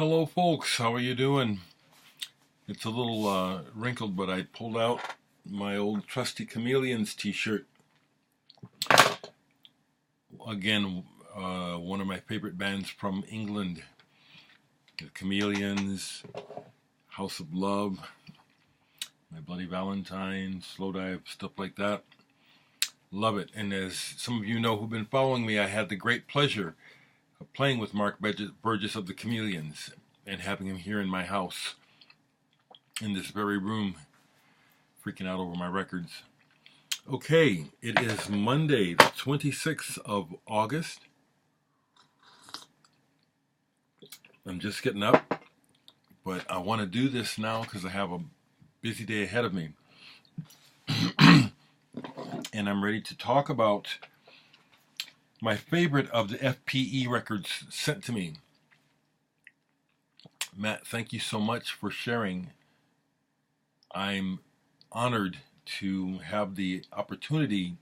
Hello folks, how are you doing? It's a little wrinkled, but I pulled out my old trusty Chameleons t-shirt. Again, one of my favorite bands from England. The Chameleons, House of Love, My Bloody Valentine, Slow Dive, stuff like that. Love it. And as some of you know who've been following me, I had the great pleasure of playing with Mark Burgess of the Chameleons and having him here in my house in this very room, freaking out over my records. Okay, it is Monday, the 26th of August. I'm just getting up, but I want to do this now because I have a busy day ahead of me. And I'm ready to talk about my favorite of the FPE records sent to me. Matt, thank you so much for sharing. I'm honored to have the opportunity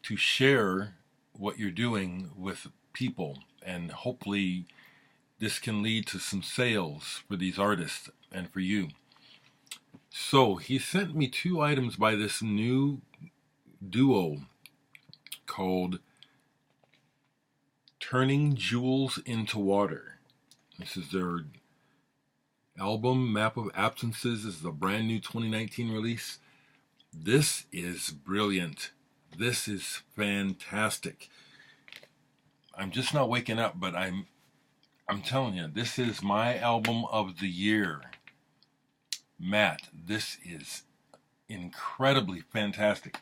to share what you're doing with people, and hopefully this can lead to some sales for these artists and for you. So he sent me two items by this new duo called Turning Jewels into Water. This is their album, Map of Absences. This is a brand new 2019 release. This is brilliant. This is fantastic. I'm just not waking up, but I'm telling you, this is my album of the year. Matt, this is incredibly fantastic.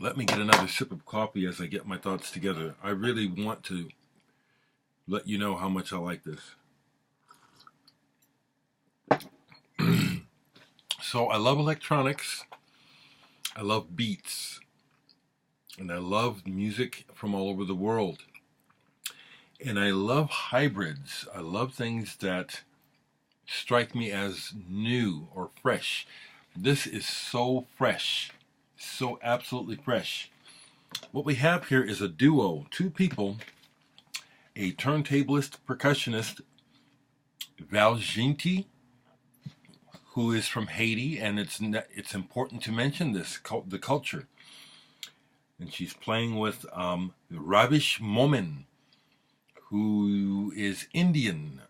Let me get another sip of coffee as I get my thoughts together. I really want to let you know how much I like this. So I love electronics, I love beats, and I love music from all over the world. And I love hybrids. I love things that strike me as new or fresh. This is so fresh, so absolutely fresh. What we have here is a duo, two people, a turntablist percussionist, Valginti, who is from Haiti, and it's important to mention this, the culture. And she's playing with Ravish Momin, who is Indian,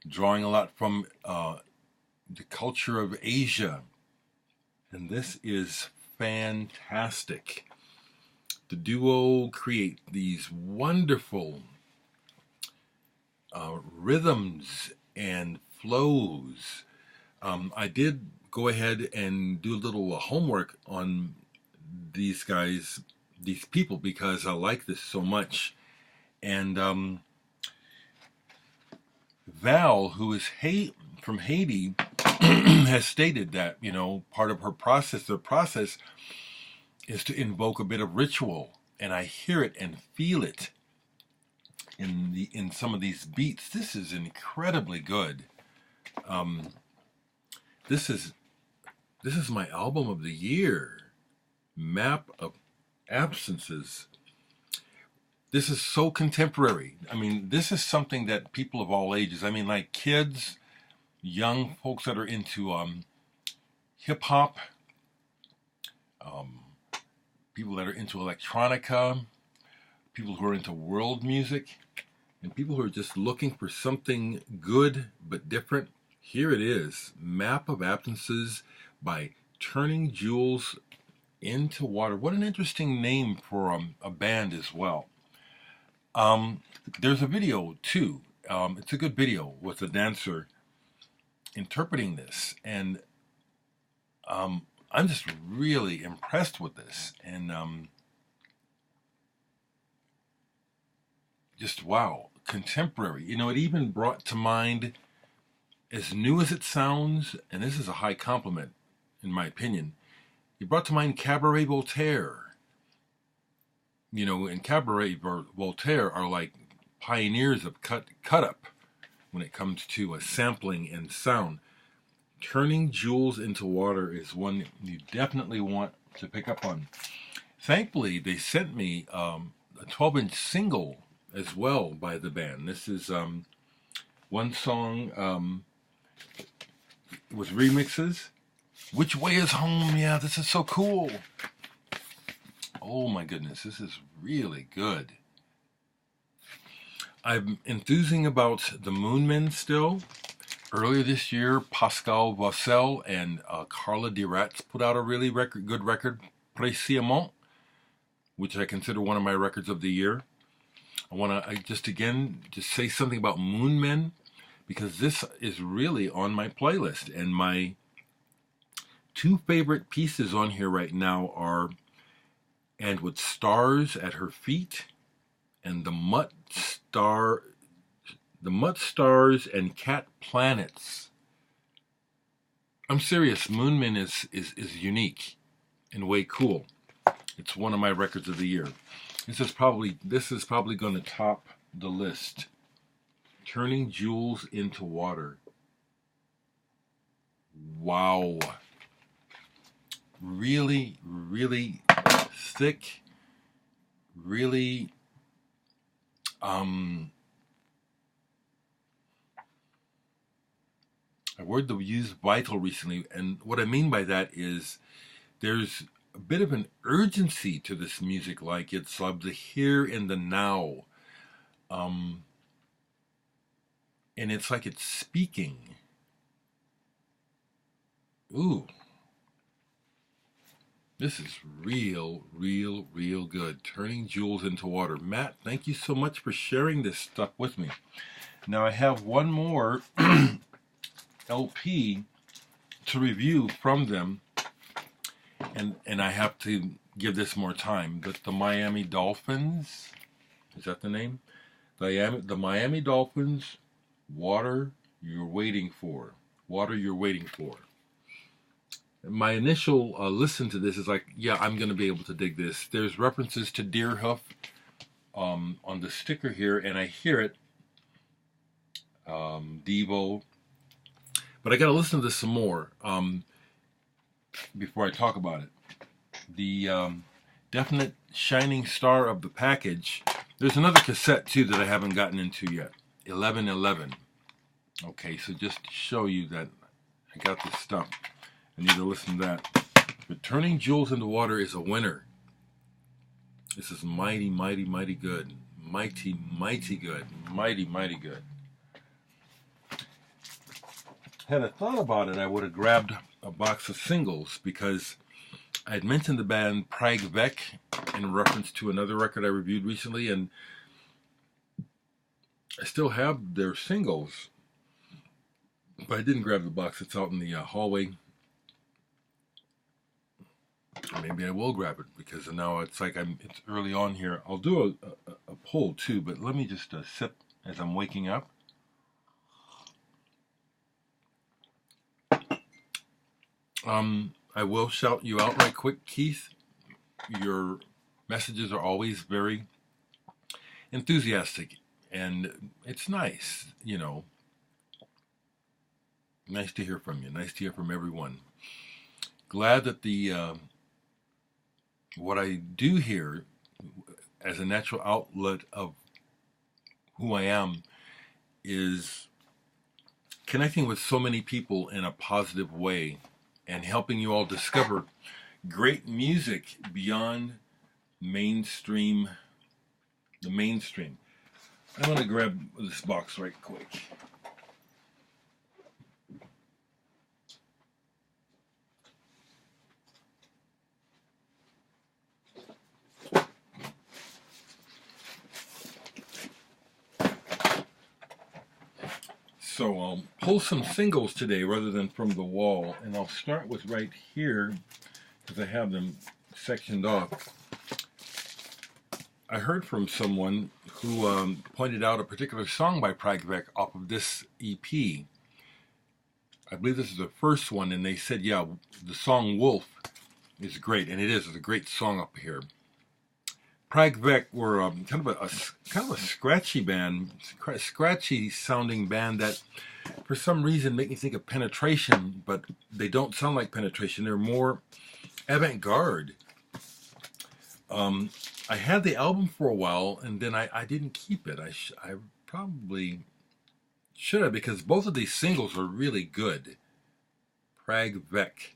drawing a lot from the culture of Asia. And this is fantastic. The duo create these wonderful rhythms and flows. I did go ahead and do a little homework on these guys, these people, because I like this so much. And Val, who is from Haiti, has stated that, part of her process, their process, is to invoke a bit of ritual, and I hear it and feel it in some of these beats. This is incredibly good. This is my album of the year, Map of Absences. This is so contemporary. I mean, this is something that people of all ages, like kids, young folks that are into hip hop, people that are into electronica, people who are into world music, and people who are just looking for something good but different. Here it is, Map of Absences by Turning Jewels into Water. What an interesting name for a band as well. There's a video too. It's a good video with a dancer interpreting this, and I'm just really impressed with this, and just wow, contemporary. It even brought to mind, as new as it sounds, and this is a high compliment in my opinion, it brought to mind Cabaret Voltaire. And Cabaret Voltaire are like pioneers of cut up when it comes to a sampling and sound. Turning Jewels into Water is one you definitely want to pick up on. Thankfully, they sent me a 12-inch single as well by the band. This is one song with remixes. Which Way Is Home? Yeah, this is so cool. Oh my goodness, this is really good. I'm enthusing about the Moonmen still. Earlier this year, Pascal Vassell and Carla Dereck put out a really good record, Précisément, which I consider one of my records of the year. I want to just say something about Moonmen, because this is really on my playlist. And my two favorite pieces on here right now are And With Stars at Her Feet and The Mutt Stars and Cat Planets. I'm serious, Moonmen is unique and way cool. It's one of my records of the year. This is probably going to top the list. Turning Jewels into Water. Wow. Really, really thick. Really a word that we used, vital, recently, and what I mean by that is there's a bit of an urgency to this music, like it's of the here and the now, and it's like it's speaking. Ooh, this is real good. Turning Jewels into Water. Matt, thank you so much for sharing this stuff with me. Now I have one more LP to review from them, and I have to give this more time. But the Miami Dolphins, is that the name? The Miami Dolphins, Water You're Waiting For. Water You're Waiting For. My initial listen to this is like, yeah, I'm going to be able to dig this. There's references to Deerhoof on the sticker here, and I hear it. Devo. But I got to listen to this some more before I talk about it. The definite shining star of the package. There's another cassette too that I haven't gotten into yet. 1111. Okay, so just to show you that I got this stuff. I need to listen to that. But Turning Jewels into Water is a winner. This is mighty good. Mighty good. Mighty good. Had I thought about it, I would have grabbed a box of singles, because I had mentioned the band Prague Vec in reference to another record I reviewed recently, and I still have their singles, but I didn't grab the box. It's out in the hallway. Maybe I will grab it, because now it's like it's early on here. I'll do a poll too, but let me just sip as I'm waking up. I will shout you out right quick, Keith. Your messages are always very enthusiastic, and it's nice, you know. Nice to hear from you. Nice to hear from everyone. Glad that what I do here as a natural outlet of who I am is connecting with so many people in a positive way and helping you all discover great music beyond the mainstream. I'm going to grab this box right quick. So I'll pull some singles today rather than from the wall, and I'll start with right here because I have them sectioned off. I heard from someone who pointed out a particular song by Prague Vec off of this EP. I believe this is the first one, and they said, yeah, the song Wolf is great, and it is. It's a great song up here. Prague Vec were kind of a scratchy band, scratchy sounding band that for some reason make me think of Penetration, but they don't sound like Penetration. They're more avant-garde. I had the album for a while, and then I didn't keep it. I probably should have, because both of these singles are really good. Prague Vec.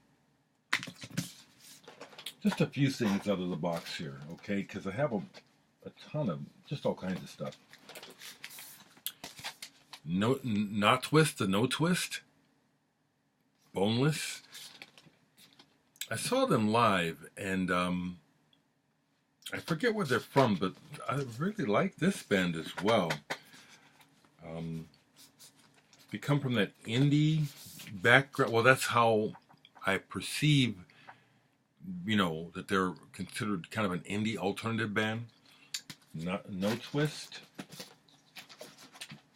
Just a few things out of the box here, okay? Because I have a ton of just all kinds of stuff. No, Not Twist, the No Twist. Boneless. I saw them live, and I forget where they're from, but I really like this band as well. They come from that indie background. Well, that's how I perceive, that they're considered kind of an indie alternative band. No Twist.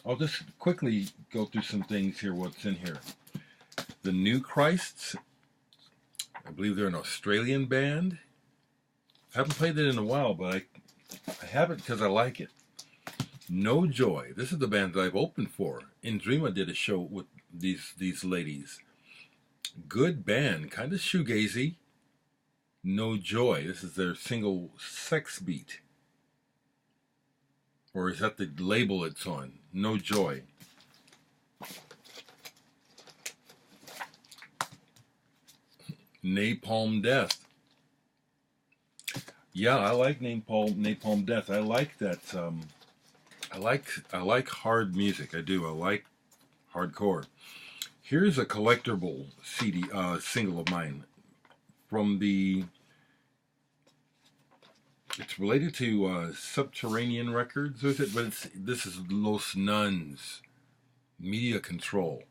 I'll just quickly go through some things here, what's in here. The New Christs. I believe they're an Australian band. I haven't played it in a while, but I have it because I like it. No Joy. This is the band that I've opened for. Indrima did a show with these ladies. Good band, kind of shoegazy. No Joy. This is their single Sex Beat. Or is that the label it's on? No Joy. Napalm Death. Yeah, I like Napalm Death. I like that. I like hard music. I do. I like hardcore. Here's a collectible CD single of mine from the. It's related to Subterranean Records, is it? But this is Los Nuns, Media Control.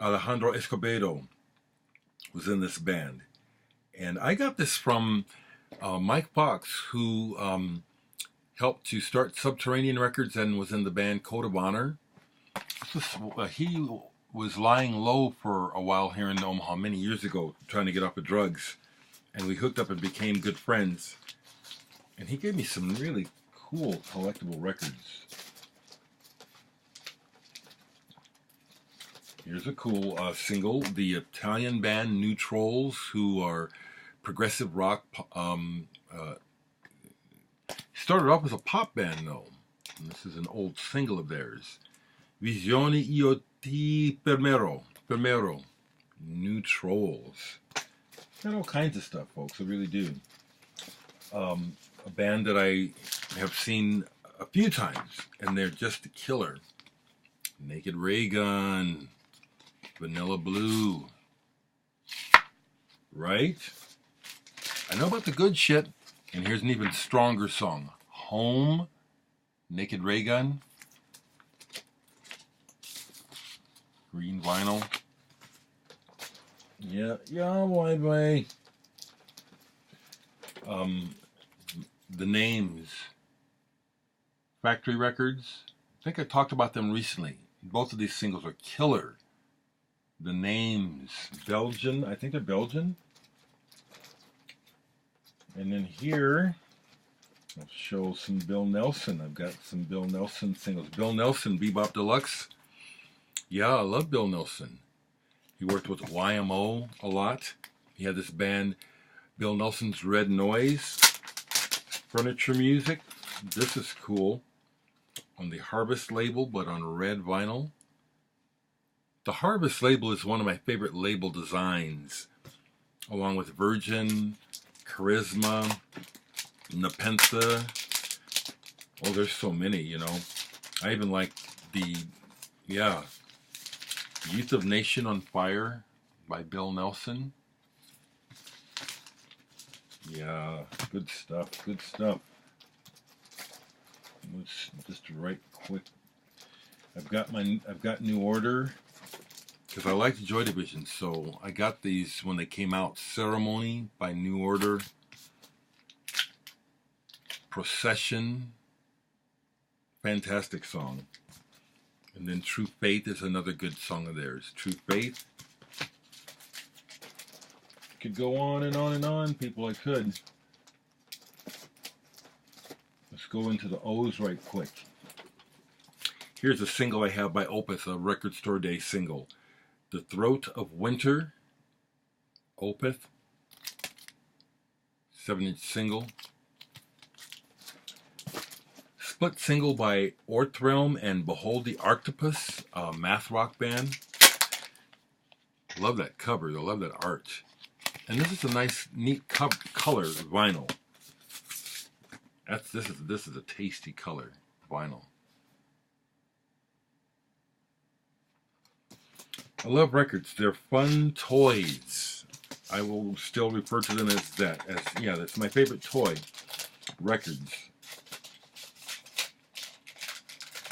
Alejandro Escobedo was in this band. And I got this from Mike Fox, who helped to start Subterranean Records and was in the band Code of Honor. He was lying low for a while here in Omaha many years ago, trying to get off of drugs. And we hooked up and became good friends. And he gave me some really cool collectible records. Here's a cool single. The Italian band New Trolls, who are progressive rock. Started off as a pop band, though. And this is an old single of theirs. Visioni io ti permero. New Trolls. Got all kinds of stuff, folks. I really do. A band that I have seen a few times, and they're just a killer. Naked Ray Gun. Vanilla Blue. Right? I know about the good shit. And here's an even stronger song. Home. Naked Ray Gun. Green vinyl. Yeah, boy. The Names. Factory Records. I think I talked about them recently. Both of these singles are killer. The Names. Belgian. I think they're Belgian. And then here, I'll show some Bill Nelson. I've got some Bill Nelson singles. Bill Nelson, Bebop Deluxe. Yeah, I love Bill Nelson. He worked with YMO a lot. He had this band, Bill Nelson's Red Noise. Furniture Music. This is cool. On the Harvest label, but on red vinyl. The Harvest label is one of my favorite label designs, along with Virgin, Charisma, Nepentha. Oh, there's so many, I even like the, Youth of Nation on Fire by Bill Nelson. Yeah, good stuff. Let's just right quick. I've got New Order, because I like Joy Division, so I got these when they came out. Ceremony by New Order. Procession. Fantastic song. And then True Faith is another good song of theirs. True Faith. Could go on and on and on, people. I could. Let's go into the O's right quick. Here's a single I have by Opeth, a Record Store Day single. The Throat of Winter. Opeth. 7-inch single. Split single by Orthrealm and Behold the Arctopus, math rock band. Love that cover. I love that art. And this is a nice, neat color vinyl. This is a tasty color vinyl. I love records. They're fun toys. I will still refer to them as that. Yeah, that's my favorite toy. Records.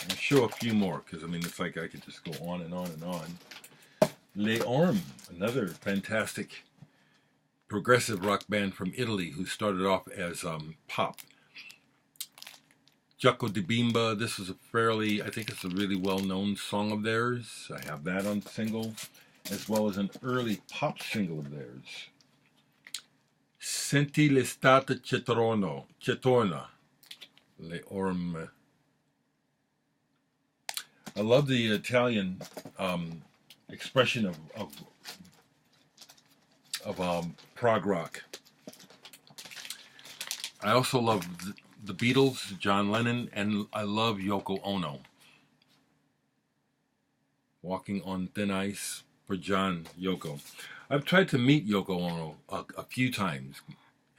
I'll show a few more because I mean it's like I could just go on and on and on. Les Ormes, another fantastic progressive rock band from Italy who started off as pop. Giaco di Bimba, this is I think it's a really well-known song of theirs. I have that on single, as well as an early pop single of theirs. Senti l'estate cetorna, Les Ormes. I love the Italian expression of prog rock. I also love the Beatles, John Lennon, and I love Yoko Ono. Walking on Thin Ice for John Yoko. I've tried to meet Yoko Ono a few times.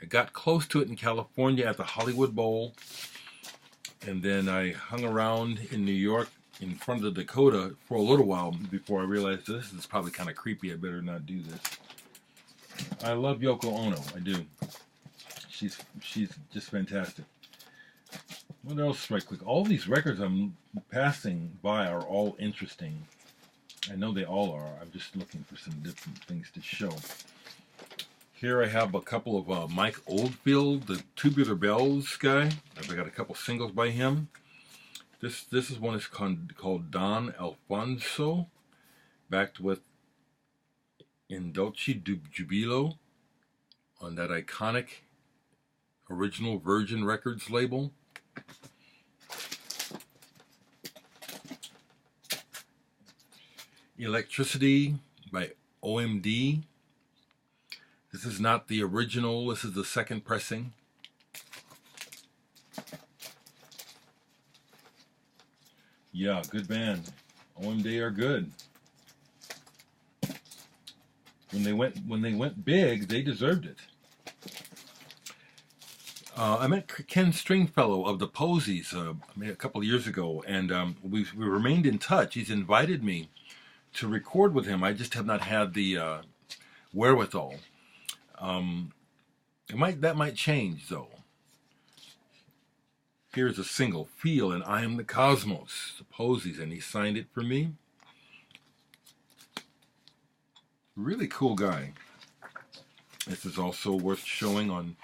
I got close to it in California at the Hollywood Bowl, and then I hung around in New York in front of the Dakota for a little while before I realized this is probably kind of creepy. I better not do this. I love Yoko Ono. I do. She's just fantastic. What else right quick? All these records I'm passing by are all interesting. I know they all are. I'm just looking for some different things to show. Here I have a couple of Mike Oldfield, the Tubular Bells guy. I've got a couple singles by him. This is one that's called Don Alfonso, backed with In Dolce Jubilo on that iconic original Virgin Records label. Electricity by OMD. This is not the original, this is the second pressing. Yeah, good band. OMD are good. When they went big, they deserved it. I met Ken Stringfellow of the Posies a couple of years ago, and we remained in touch. He's invited me to record with him. I just have not had the wherewithal. That might change, though. Here's a single, Feel and I Am the Cosmos, the Posies, and he signed it for me. Really cool guy. This is also worth showing on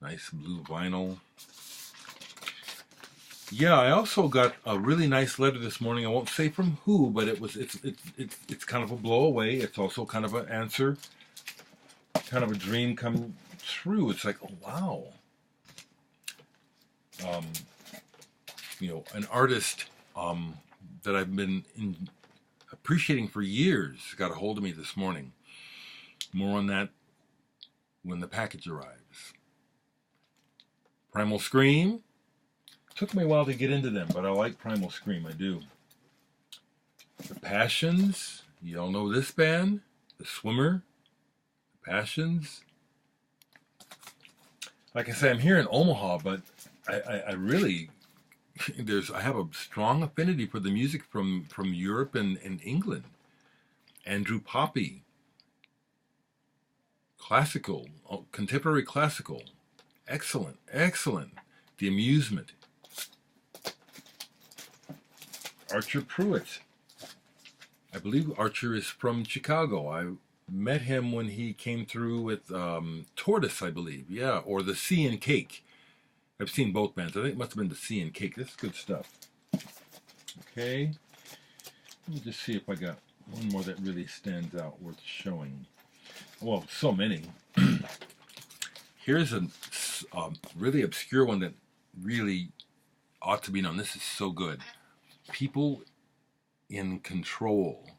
nice blue vinyl. Yeah, I also got a really nice letter this morning. I won't say from who, but it's kind of a blow away. It's also kind of an answer, kind of a dream come true. It's like, oh wow. An artist that I've been appreciating for years got a hold of me this morning. More on that when the package arrives. Primal Scream. Took me a while to get into them, but I like Primal Scream, I do. The Passions. You all know this band? The Swimmer. The Passions. Like I say, I'm here in Omaha, but I really... I have a strong affinity for the music from Europe and England. Andrew Poppy, classical, contemporary classical, excellent. The Amusement, Archer Pruitt. I believe Archer is from Chicago. I met him when he came through with Tortoise, I believe, yeah, or the Sea and Cake. I've seen both bands. I think it must have been the Sea and Cake. This is good stuff. Okay. Let me just see if I got one more that really stands out worth showing. Well, so many. Here's a really obscure one that really ought to be known. This is so good. People in Control.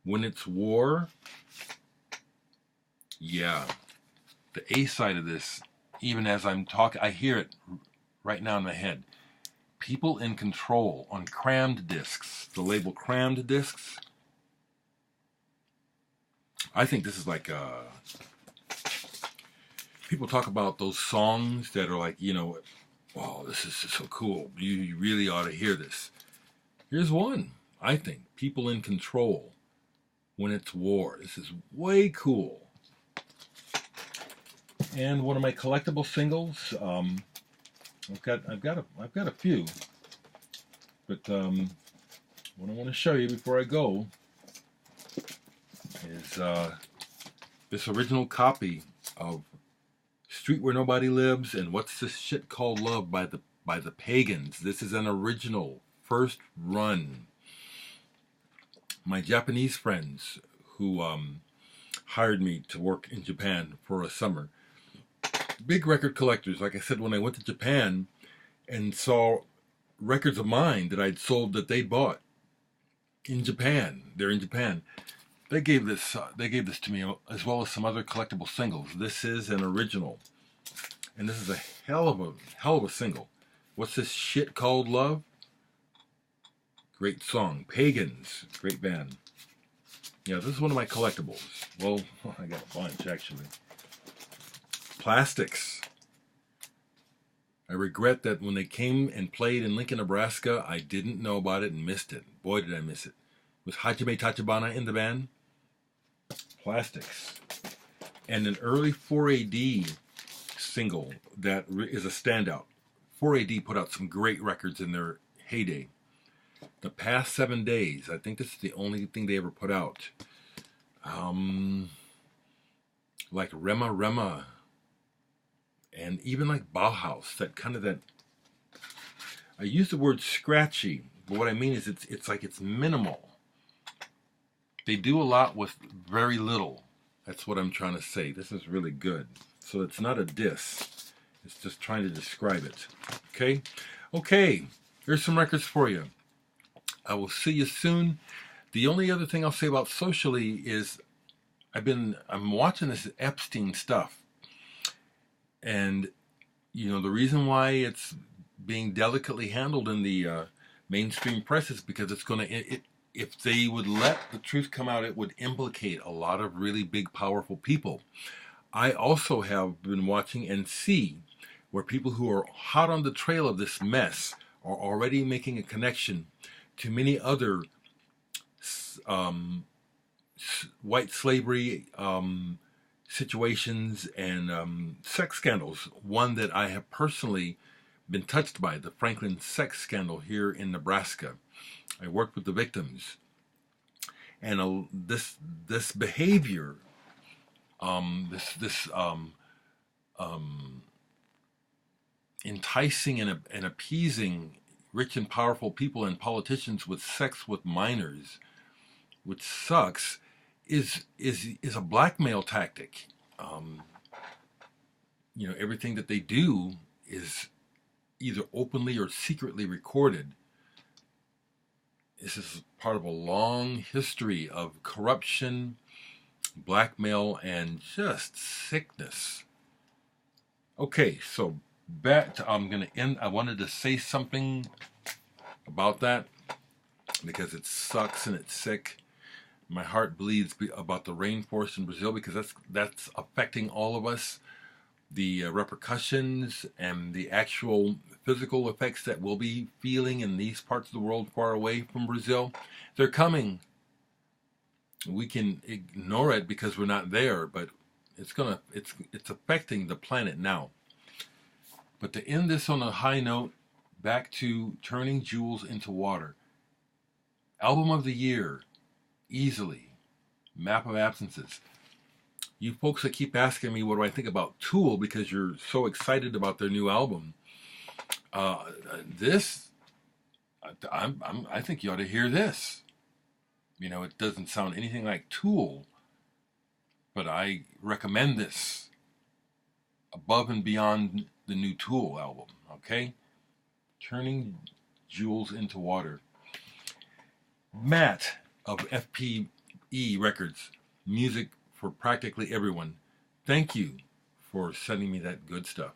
When It's War. Yeah. The A side of this, even as I'm talking, I hear it right now in my head. People in Control on crammed discs. The label crammed discs. I think this is like people talk about those songs that are like, you know, oh, this is so cool. You really ought to hear this. Here's one, I think. People in Control. When It's War. This is way cool. And one of my collectible singles. I've got a few. But what I want to show you before I go is this original copy of Street Where Nobody Lives and What's This Shit Called Love by the Pagans. This is an original first run. My Japanese friends who hired me to work in Japan for a summer. Big record collectors. Like I said, when I went to Japan and saw records of mine that I'd sold that they bought in Japan. They're in Japan. They gave this to me as well as some other collectible singles. This is an original. And this is a hell of a single. What's This Shit Called Love? Great song. Pagans. Great band. Yeah, this is one of my collectibles. Well, I got a bunch, actually. Plastics. I regret that when they came and played in Lincoln, Nebraska, I didn't know about it and missed it. Boy, did I miss it. Was Hajime Tachibana in the band? Plastics. And an early 4AD single that is a standout. 4AD put out some great records in their heyday. The Past 7 Days. I think this is the only thing they ever put out. Like Rema Rema. And even like Bauhaus. I use the word scratchy. But what I mean is it's like it's minimal. They do a lot with very little. That's what I'm trying to say. This is really good. So it's not a diss. It's just trying to describe it. Okay? Okay. Here's some records for you. I will see you soon. The only other thing I'll say about socially is I'm watching this Epstein stuff. And, you know, the reason why it's being delicately handled in the mainstream press is because it's going to, if they would let the truth come out, it would implicate a lot of really big, powerful people. I also have been watching and see where people who are hot on the trail of this mess are already making a connection to many other white slavery situations and sex scandals. One that I have personally been touched by, the Franklin sex scandal here in Nebraska. I worked with the victims, and this behavior, enticing and appeasing rich and powerful people and politicians with sex with minors, which sucks, is a blackmail tactic. You know, everything that they do is either openly or secretly recorded. This is part of a long history of corruption, blackmail, and just sickness. Okay, so I'm going to end. I wanted to say something about that because it sucks and it's sick. My heart bleeds about the rainforest in Brazil because that's affecting all of us. The repercussions and the actual physical effects that we'll be feeling in these parts of the world far away from Brazil, they're coming. We can ignore it because we're not there, but it's affecting the planet now. But to end this on a high note, back to Turning Jewels into Water. Album of the year, easily. Map of Absences. You folks that keep asking me what do I think about Tool because you're so excited about their new album. I think you ought to hear this. You know, it doesn't sound anything like Tool, but I recommend this above and beyond the new Tool album, okay? Turning Jewels into Water. Matt of FPE Records, music for practically everyone. Thank you for sending me that good stuff.